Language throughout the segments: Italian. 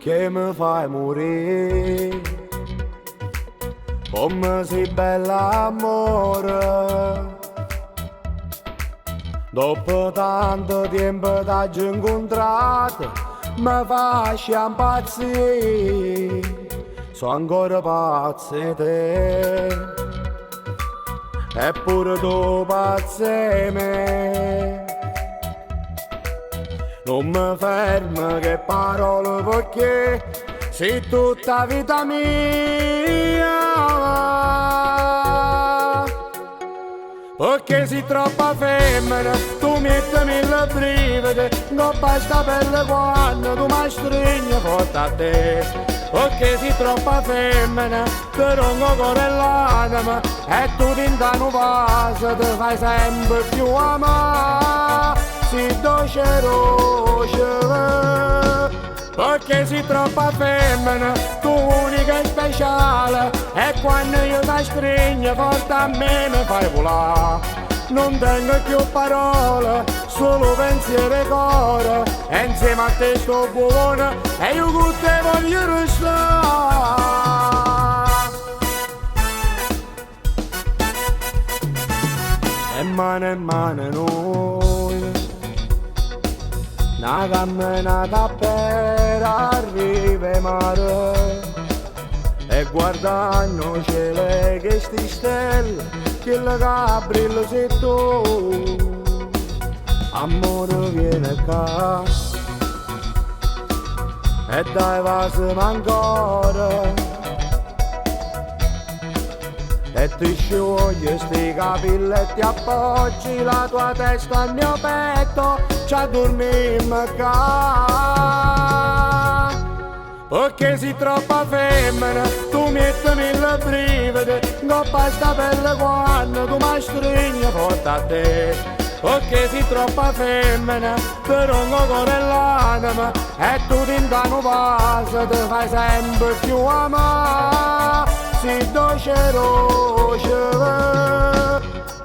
che mi fai morire, come sei bella amore. Dopo tanto tempo t'ho incontrato, mi faccio impazzire, sono ancora pazzo di te, eppure tu pazzo di me. Non mi fermo che parole perché sei tutta vita mia. Perché sei troppa femmina, tu mettimi il brividi, non basta pelle quando tu mi stringi forte a te. Perché sei troppa femmina, ti rongo cuore e l'anima, e tu ti intano vaso, ti fai sempre più amare. Sei dolce roce, perché sei troppa femmina, tu unica e speciale, e quando io ti stringo forte a me mi fai volare. Non tengo più parole, solo pensiero e cuore, e insieme a te sto buono e io con te voglio restare. E mano noi, una camminata per arrivare mare, e guardando cielo che sti stelle, che la brilla sei tu. Amore viene qua e dai vasimi ancora, e ti sciogli sti capelli e ti appoggi la tua testa al mio petto, ci addormimmo qua. Perché sei troppa femmina, tu mettimi il brividi, non basta pelle quando tu mi stringi forte a te. Perché sei troppa femmina, ti rongo cuore e l'anima, e tu ti intano vaso, ti fai sempre più amare. Sei dolce roce,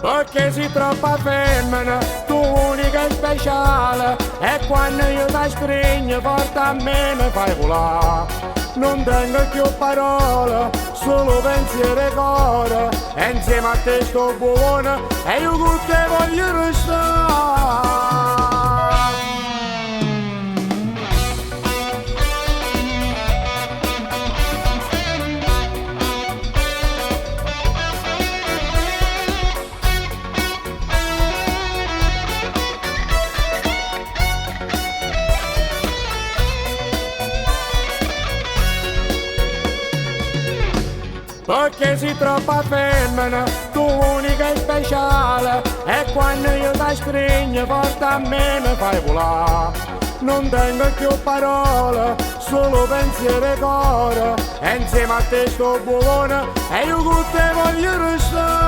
perché sei troppa femmina, tu unica e speciale, e quando io ti stringo forte a me mi fai volare. Non tengo più parole, solo pensiero e cuore, e insieme a te sto buono e io con te voglio restare. Perché sei troppa femmina, tu unica e speciale, e quando io ti stringo forte a me mi fai volare. Non tengo più parole, solo pensiero e cuore, e insieme a te sto buono e io con te voglio restare.